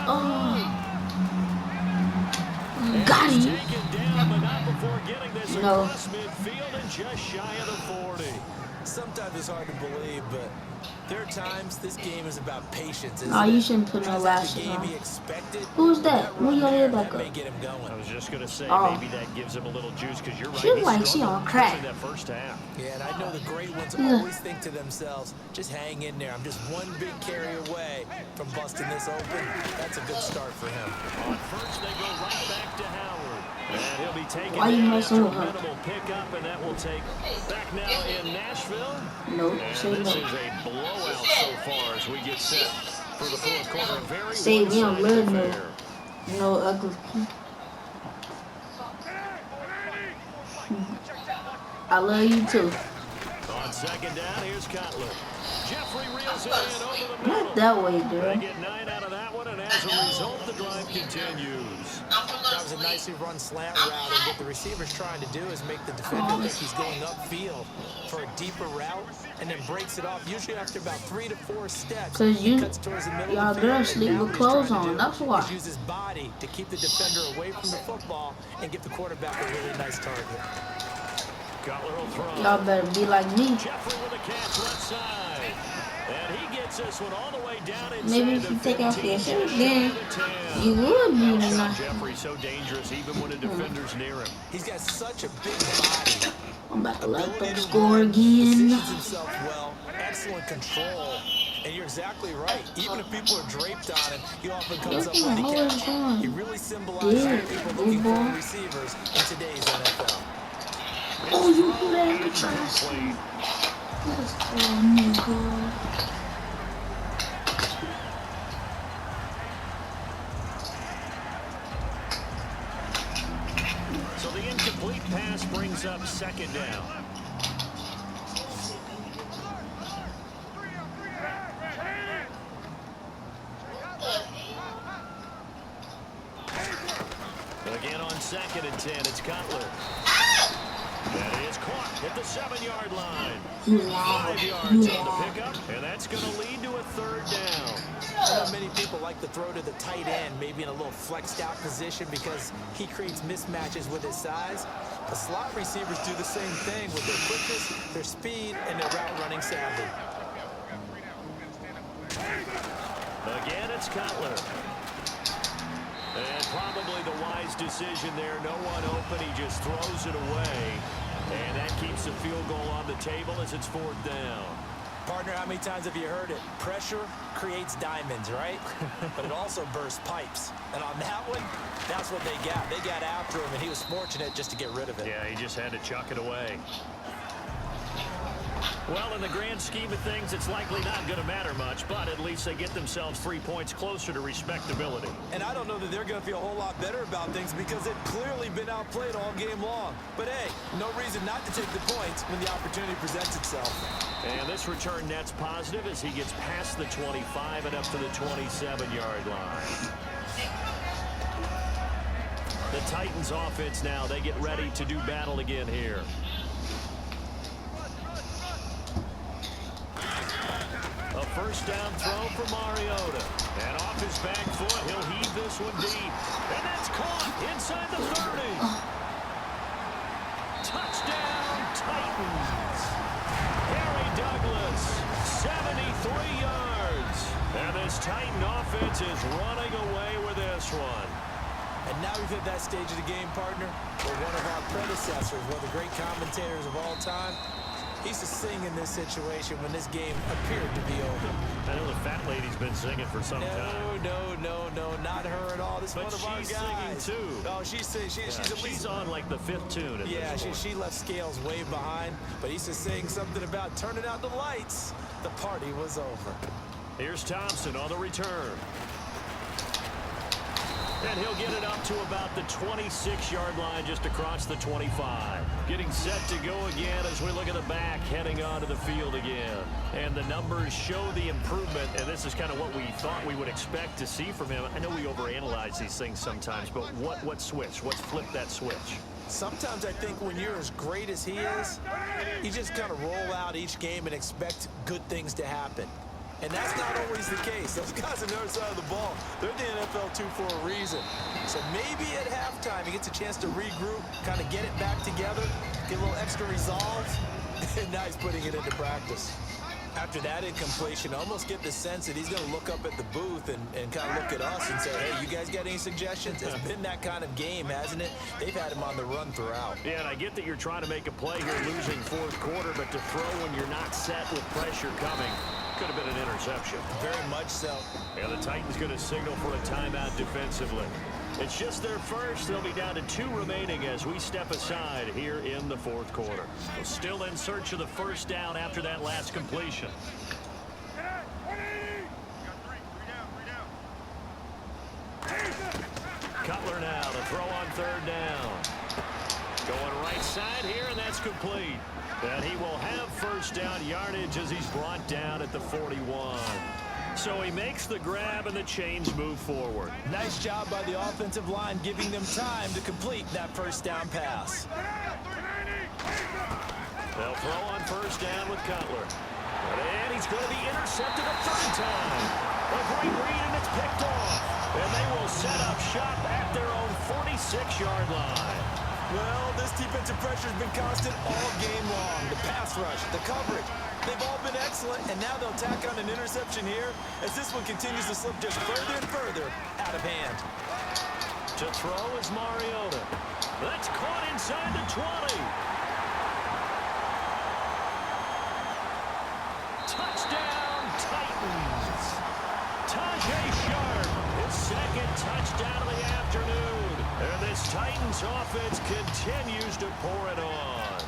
Got him. No. Midfield and just shy of the 40. Sometimes it's hard to believe, but there are times this game is about patience. Oh, you shouldn't put no lashes on. Who's that? Where your head back up? I was just going to say, Oh. maybe that gives him a little juice, because you're right. She was like she on crack. That first half. Yeah, and I know the great ones always think to themselves, just hang in there. I'm just one big carry away from busting this open. That's a good start for him. On first, they go right back to Howard. And he'll be taken Why you messing with her? minimal pickup, and that will take back now in Nashville. Nope, And say this no. is a blowout so far as we get set for the fourth quarter. A very Say we don't one-sided love affair. no ugly. I love you too. On second down, here's Cutler. Jeffrey reels it in over the middle. Not that way, They girl. get 9 out of that one, and as a result, the drive continues. That was a nicely run slant route, and what the receiver's trying to do is make the defender think he's going upfield for a deeper route, and then breaks it off, usually after about 3 to 4 steps. Cause you, cuts towards the middle y'all of the field, girls and sleep now with what he's clothes trying to on. do That's why. is use his body to keep the defender away from the football and give the quarterback a really nice target. Cutler will throw. Y'all better be like me. Jeffrey with a catch left side. And he gets this one all the way down inside. Maybe if you take off your shirt, then you would be tonight. Jeffrey's so dangerous even when a defender's near him. He's got such a big body. I'm about to let Ability them to score run, again. positions himself well, excellent control. And you're exactly right. Even if people are draped on him, he often comes up with the catch. He really symbolizes what people looking for receivers in today's NFL. Oh, you put that in the trash. Oh my God. So the incomplete pass brings up second down. Again on 2nd and 10, it's Cutler. That is caught at the 7-yard line. 5 yards on the pickup, and that's going to lead to a 3rd down. I know many people like to throw to the tight end, maybe in a little flexed out position because he creates mismatches with his size. The slot receivers do the same thing with their quickness, their speed, and their route running savvy. Again, it's Cutler. And probably the wise decision there. No one open. He just throws it away. And that keeps the field goal on the table as it's 4th down. Partner, how many times have you heard it? Pressure creates diamonds, right? But it also bursts pipes. And on that one, that's what they got. They got after him, and he was fortunate just to get rid of it. Yeah, he just had to chuck it away. Well, in the grand scheme of things, it's likely not going to matter much, but at least they get themselves 3 points closer to respectability. And I don't know that they're going to feel a whole lot better about things because they've clearly been outplayed all game long. But, hey, no reason not to take the points when the opportunity presents itself. And this return net's positive as he gets past the 25 and up to the 27-yard line. The Titans offense now, they get ready to do battle again here. A first down throw for Mariota. And off his back foot, he'll heave this one deep. And that's caught inside the 30. Touchdown, Titans. Harry Douglas, 73 yards. And this Titan offense is running away with this one. And now we've hit that stage of the game, partner, where one of our predecessors, one of the great commentators of all time, he used to sing in this situation when this game appeared to be over. I know the fat lady's been singing for some time. No, not her at all. This is one of our guys. But she's singing, too. Oh, she's singing. She's on, like, the 5th tune at yeah, this point. she left Scales way behind, but he used to sing something about turning out the lights. The party was over. Here's Thompson on the return. And he'll get it up to about the 26-yard line just across the 25. Getting set to go again as we look at the back heading onto the field again. And the numbers show the improvement, and this is kind of what we thought we would expect to see from him. I know we overanalyze these things sometimes, but what switch? What's flipped that switch? Sometimes I think when you're as great as he is, you just kind of roll out each game and expect good things to happen. And that's not always the case. Those guys on the other side of the ball, they're in the NFL too for a reason. So maybe at halftime he gets a chance to regroup, kind of get it back together, get a little extra resolve, and now he's putting it into practice. After that incompletion, I almost get the sense that he's going to look up at the booth and kind of look at us and say, hey, you guys got any suggestions? It's been that kind of game, hasn't it? They've had him on the run throughout. Yeah, and I get that you're trying to make a play here, losing fourth quarter, but to throw when you're not set with pressure coming could have been an interception. Very much so. Yeah, the Titans going to signal for a timeout defensively. It's just their first. They'll be down to 2 remaining as we step aside here in the fourth quarter. We're still in search of the first down after that last completion. Cutler now to throw on third down. Going right side here, and that's complete. And he will have first down yardage as he's brought down at the 41. So he makes the grab and the chains move forward. Nice job by the offensive line giving them time to complete that first down pass. They'll throw on first down with Cutler. And he's going to be intercepted a third time. A great read, and it's picked off. And they will set up shop at their own 46-yard line. Well, this defensive pressure has been constant all game long. The pass rush, the coverage, they've all been excellent, and now they'll tack on an interception here as this one continues to slip just further and further out of hand. To throw is Mariota. That's caught inside the 20. Touchdown, Titans. Tajay Sharp, his second touchdown of the afternoon. And this Titans offense continues to pour it on.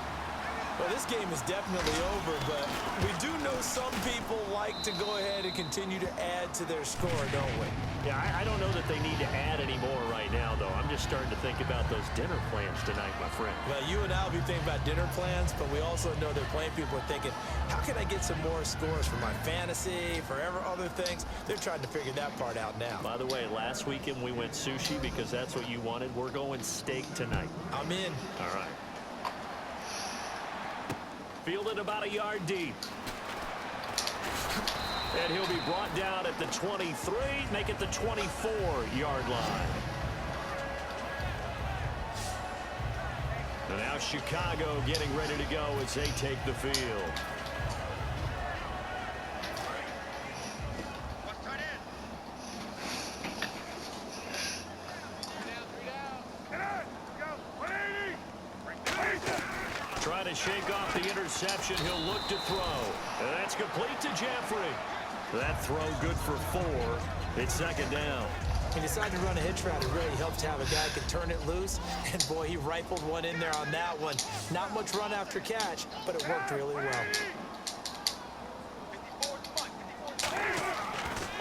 Well, this game is definitely over, but we do know some people like to go ahead and continue to add to their score, don't we? Yeah, I don't know that they need to add any more right now, though. I'm just starting to think about those dinner plans tonight, my friend. Well, you and I will be thinking about dinner plans, but we also know that plenty of people are thinking, how can I get some more scores for my fantasy, for other things? They're trying to figure that part out now. By the way, last weekend we went sushi because that's what you wanted. We're going steak tonight. I'm in. All right. Fielded about a yard deep. And he'll be brought down at the 23, make it the 24-yard line. And now Chicago getting ready to go as they take the field. Trying to shake off the interception. He'll look to throw. And that's complete to Jeffrey. That throw good for 4. It's second down. He decided to run a hitch route. It really helps to have a guy who can turn it loose. And, boy, he rifled one in there on that one. Not much run after catch, but it worked really well.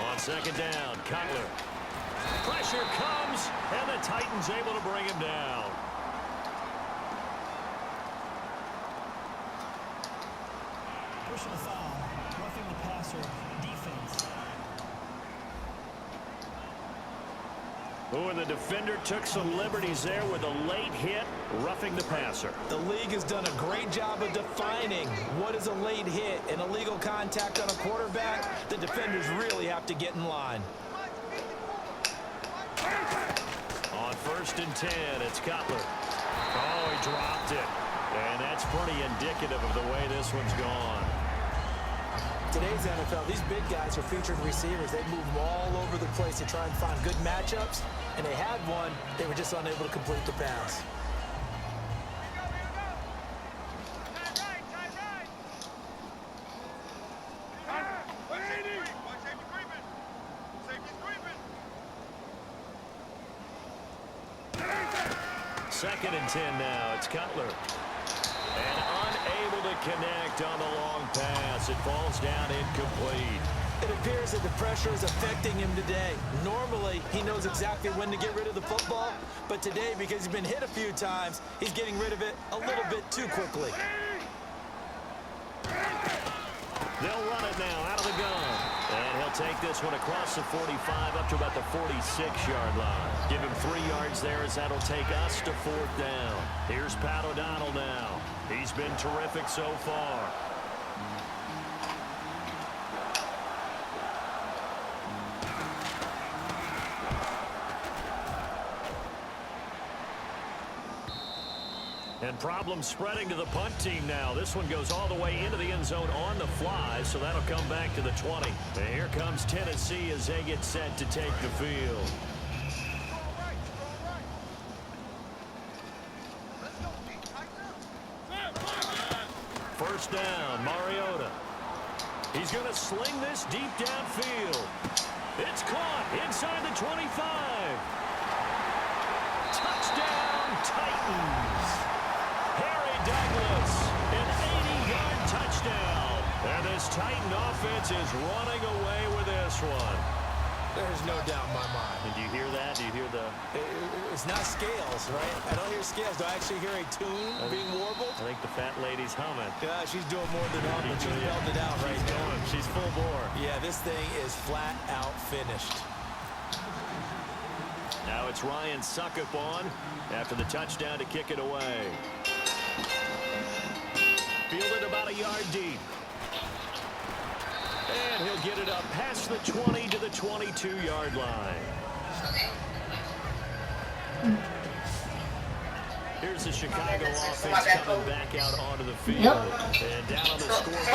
On second down, Cutler. Pressure comes, and the Titans able to bring him down. Personal foul, roughing the passer, defense. Oh, and the defender took some liberties there with a late hit, roughing the passer. The league has done a great job of defining what is a late hit. An illegal contact on a quarterback, the defenders really have to get in line. On first and 10, it's Cutler. Oh, he dropped it. And that's pretty indicative of the way this one's gone. Today's NFL, these big guys are featured receivers. They move all over the place to try and find good matchups, and they had one. They were just unable to complete the pass. Second and 10 now. It's Cutler. And unable to connect on the long pass. It falls down incomplete. It appears that the pressure is affecting him today. Normally, he knows exactly when to get rid of the football, but today, because he's been hit a few times, he's getting rid of it a little bit too quickly. They'll run it now out of the gun. And he'll take this one across the 45 up to about the 46-yard line. Give him 3 yards there as that'll take us to fourth down. Here's Pat O'Donnell now. He's been terrific so far. And problems spreading to the punt team now. This one goes all the way into the end zone on the fly, so that'll come back to the 20. And here comes Tennessee as they get set to take the field. First down, Mariota. He's going to sling this deep downfield. It's caught inside the 25. Touchdown, Titans. Harry Douglas, an 80-yard touchdown. And this Titan offense is running away with this one. There's no doubt in my mind. And do you hear that? Do you hear the... It's not scales, right? I don't hear scales. Do I actually hear a tune being warbled? I think the fat lady's humming. Yeah, she's doing more than humming. She's belted out right now. She's full bore. Yeah, this thing is flat out finished. Now it's Ryan Suckup on after the touchdown to kick it away. Fielded about a yard deep. And he'll get it up past the 20 to the 22-yard line. Here's the Chicago offense coming back out onto the field. And down on the scoreboard,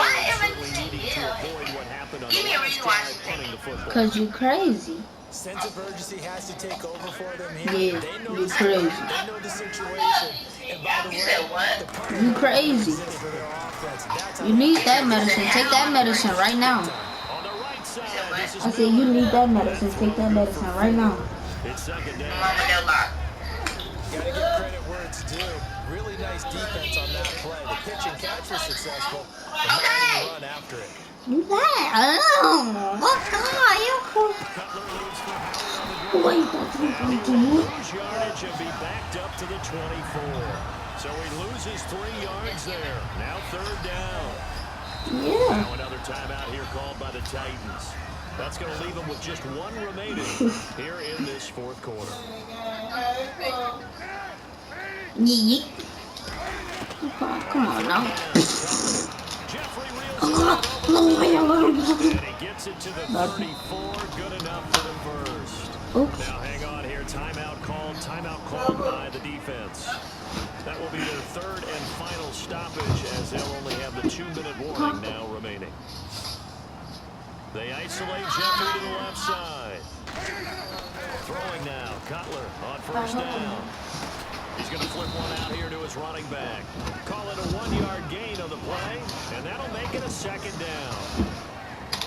certainly needing to avoid what happened on the last drive, punting the football. Because you're crazy. Sense of urgency has to take over for them here. Yeah, They know you're crazy. They know the situation. And by the way, the punter You crazy. for their offense. That's how You need that medicine. Take that medicine right now. On the right side, this is I said you need that medicine. Take that medicine right now. It's second down. Got to give credit where it's due. Really nice defense on that play. The pitch and catch was successful. The mighty run after it. You that alone. What on? You cool. Cutler leads for Howard on the Wait, ground. that's He will lose yardage and be backed up to the 24. So he loses 3 yards there. Now third down. Yeah. Now another timeout here called by the Titans. That's going to leave them with just 1 remaining here in this fourth quarter. Yeet. Come on now. Jeffrey reels it and he gets it to the 34. Good enough for the first. Oops. Now hang on here. Timeout called by the defense. That will be their third and final stoppage as they'll only have the 2-minute warning now remaining. They isolate Jeffrey to the left side. Throwing now. Cutler on first down. He's going to flip one out here to his running back. Call it a 1-yard gain on the play, and that'll make it a second down.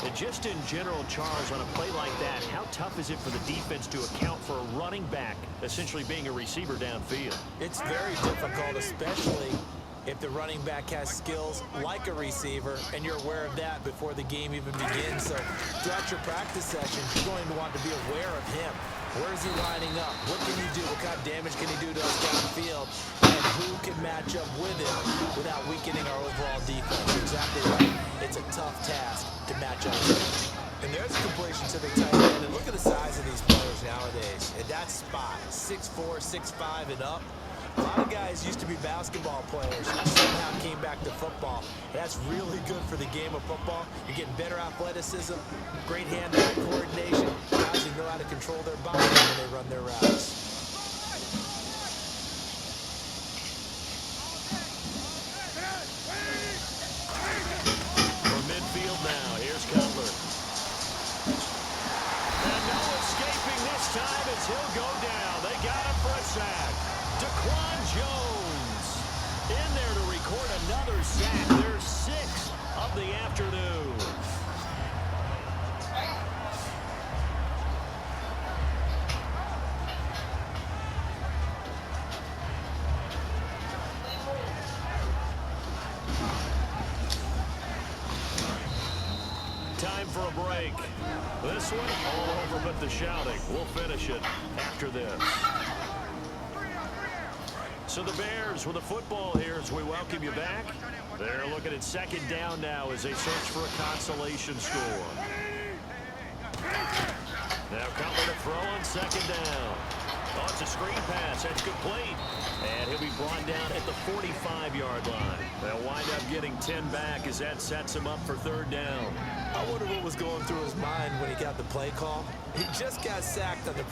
And just in general, Charles, on a play like that, how tough is it for the defense to account for a running back essentially being a receiver downfield? It's very difficult, especially if the running back has skills like a receiver, and you're aware of that before the game even begins. So throughout your practice session, you're going to want to be aware of him. Where is he lining up? What can he do? What kind of damage can he do to us downfield? And who can match up with him without weakening our overall defense? You're exactly right. It's a tough task to match up with him. And there's a completion to the tight end. And look at the size of these players nowadays. And that spot, 6'4", 6'5", and up. A lot of guys used to be basketball players, somehow came back to football. That's really good for the game of football. You're getting better athleticism, great hand-eye coordination. Guys who know how to control their body when they run their routes. From midfield now, here's Cutler. And no escaping this time as he'll go down. They got him for a sack. Daquan Jones in there to record another sack. There's 6 of the afternoon. Time for a break. This one all over but the shouting. We'll finish it after this. So the Bears with the football here as we welcome you back. They're looking at second down now as they search for a consolation score. Now Cutler to throw on second down. Oh, it's a screen pass. That's complete. And he'll be brought down at the 45-yard line. They'll wind up getting 10 back as that sets him up for third down. I wonder what was going through his mind when he got the play call. He just got sacked on the